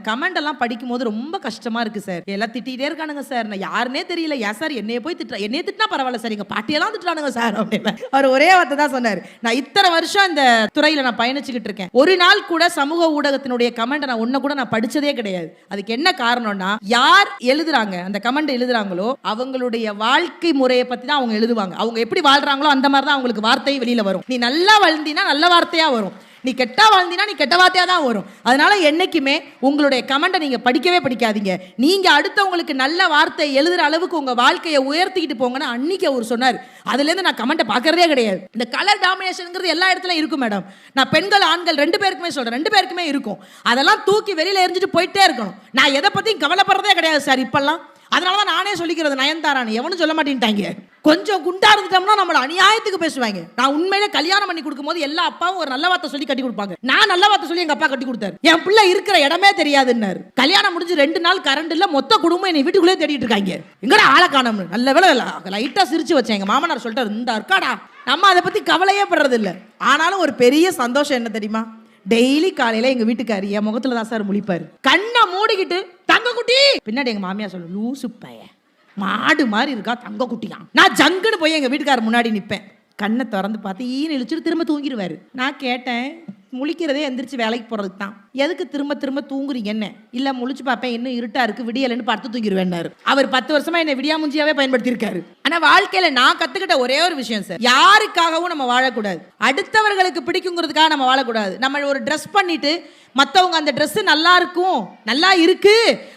Comment எல்லாம் படிக்கும் போது ரொம்ப கஷ்டமா இருக்கு சார். எல்லாம் திட்டிகிட்டே இருக்கானுங்க சார். நான் யாருன்னே தெரியல. ஏன் சார் என்னைய போய் திட்டுறா? என்னைய திட்டினா பரவாயில்ல சார், எங்க பாட்டியெல்லாம் திட்டுறானுங்க சார் அப்படின்னு அவர் ஒரே வார்த்தை தான் சொன்னார். நான் இத்தனை வருஷம் இந்த துறையில நான் பயணிச்சுக்கிட்டு இருக்கேன். ஒரு நாள் கூட சமூக ஊடகத்தினுடைய கமெண்ட் நான் ஒன்ன கூட நான் படிச்சதே கிடையாது. அதுக்கு என்ன காரணம்னா, யார் எழுதுறாங்க அந்த கமெண்ட் எழுதுறாங்களோ அவங்களுடைய வாழ்க்கை முறையை பத்தி தான் அவங்க எழுதுவாங்க. அவங்க எப்படி வாழ்றாங்களோ அந்த மாதிரி தான் அவங்களுக்கு வார்த்தை வெளியில வரும். நீ நல்லா வாழ்ந்தினா நல்ல வார்த்தையா வரும், நீ கெட்டா வாழ்ந்தினா நீ கெட்ட வார்த்தையா தான் வரும். அதனால என்னைக்குமே உங்களுடைய கமெண்ட்டை நீங்க படிக்கவே படிக்காதீங்க. நீங்க அடுத்தவங்களுக்கு நல்ல வார்த்தை எழுதுற அளவுக்கு உங்க வாழ்க்கையை உயர்த்திக்கிட்டு போங்கன்னு அன்னைக்கு அவர் சொன்னார். அதுல இருந்து நான் கமெண்ட்டை பார்க்கறதே கிடையாது. இந்த கலர் டாமினேஷன்ங்கிறது எல்லா இடத்துலயும் இருக்கும் மேடம். நான் பெண்கள் ஆண்கள் ரெண்டு பேருக்குமே சொல்றேன், ரெண்டு பேருக்குமே இருக்கும். அதெல்லாம் தூக்கி வெளியில எரிஞ்சிட்டு போயிட்டே இருக்கணும். நான் எதை பத்தியும் கவலைப்படுறதே கிடையாது சார் இப்பெல்லாம். அதனாலதான் நானே சொல்லிக்கிறது, நயன்தாரான்னு எவனும் சொல்ல மாட்டேன்ட்டாங்க. கொஞ்சம் குண்டா இருந்துட்டோம்னா நம்மள அநியாயத்துக்கு பேசுவாங்க. நான் உண்மையிலே கல்யாணம் பண்ணி கொடுக்கும் போது எல்லா அப்பாவும் ஒரு நல்ல வார்த்தை சொல்லி கட்டி கொடுப்பாங்க. நான் நல்ல வார்த்தை சொல்லி எங்க அப்பா கட்டி கொடுத்தாரு. என் பிள்ளை இருக்கிற இடமே தெரியாதுன்னாரு. கல்யாணம் முடிஞ்சு 2 நாள் கரண்ட் இல்ல, மொத்த குடும்பம் என்னை வீட்டுக்குள்ளே தேடிட்டு இருக்காங்க. எங்கடா ஆளை காணோம்னு. நல்ல வேலை லைட்டா சிரிச்சு வச்சேன். எங்க மாமனார் சொல்லிட்டாரு, இந்த இருக்காடா. நம்ம அதை பத்தி கவலையே படுறது இல்லை. ஆனாலும் ஒரு பெரிய சந்தோஷம் என்ன தெரியுமா, டெய்லி காலையில எங்க வீட்டுக்காரி என் முகத்துல தான் சார் முழிப்பாரு. கண்ணை மூடிக்கிட்டு தங்க குட்டி, பின்னாடி எங்க மாமியா சொல்லு, லூசு பைய மாடு மாதிரி இருக்கா தங்க குட்டியா. நான் ஜங்குன்னு போய் எங்க வீட்டுக்காரர் முன்னாடி நிப்பேன். கண்ணை திறந்து பார்த்து ஈன்னு இழிச்சுட்டு திரும்ப தூங்கிடுவாரு. நான் கேட்டேன், முழிக்கிறதே எந்திரிச்சு வேலைக்கு போறதுக்கு தான், எதுக்கு திரும்ப திரும்ப தூங்குறீங்க? என்ன இல்ல முழிச்சு பார்ப்பேன், இன்னும் இருட்டா இருக்கு, விடியலன்னு படுத்து தூங்கிடுவேன்னாரு. அவர் 10 வருஷமா என்னை விடியாமுஞ்சியாவே பயன்படுத்தி இருக்காரு. ஆனா வாழ்க்கையில நான் கத்துக்கிட்ட ஒரே ஒரு விஷயம் சார், யாருக்காகவும் நம்ம வாழக்கூடாது. அடுத்தவர்களுக்கு பிடிக்குங்கிறதுக்காக நம்ம வாழக்கூடாது. நம்ம ஒரு ட்ரெஸ் பண்ணிட்டு மற்றவங்க அந்த ட்ரெஸ் நல்லா இருக்கும், நல்லா இருக்கு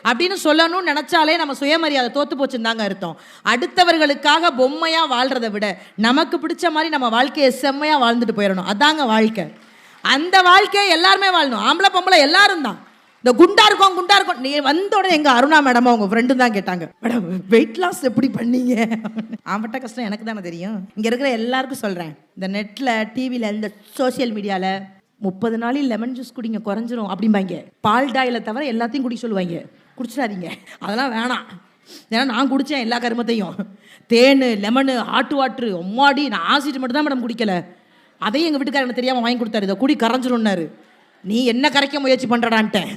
அப்படின்னு சொல்லணும்னு நினைச்சாலே நம்ம சுயமரியாதை தோத்து போச்சுன்னு தாங்க அர்த்தம். அடுத்தவர்களுக்காக பொம்மையா வாழ்றதை விட நமக்கு பிடிச்ச மாதிரி நம்ம வாழ்க்கையை செம்மையா வாழ்ந்துட்டு போயிடணும். அதாங்க வாழ்க்கை. அந்த வாழ்க்கையை எல்லாருமே வாழணும். ஆம்பளை பொம்பளை எல்லாரும் தான். இந்த குண்டா இருக்கும் நீ வந்த உடனே எங்க அருணா மேடம் அவங்க ஃப்ரெண்டு தான் கேட்டாங்க, மேடம் வெயிட் லாஸ் எப்படி பண்ணீங்க? ஆம்பட்ட கஷ்டம் எனக்கு தானே தெரியும். இங்க இருக்கிற எல்லாருக்கும் சொல்றேன், இந்த நெட்ல டிவில இந்த சோசியல் மீடியால 30 நாளில் லெமன் ஜூஸ் குடிங்க குறைஞ்சிரும் அப்படிம்பாங்க. பால் டாயில தவிர எல்லாத்தையும் குடிக்க சொல்லுவாங்க. குடிச்சிடாதீங்க, அதெல்லாம் வேணாம். ஏன்னா நான் குடித்தேன் எல்லா கருமத்தையும். தேன், லெமனு, ஹாட் வாட்ரு, அம்மாடி. நான் ஆசிட் மட்டும் தான் மேடம் குடிக்கல. அதையும் எங்கள் வீட்டுக்காரர் எனக்கு தெரியாமல் வாங்கி கொடுத்தாரு. இதை குடி கரைஞ்சிரும்னாரு. நீ என்ன கரைக்க முயற்சி பண்ணுறடான்ட்டேன்.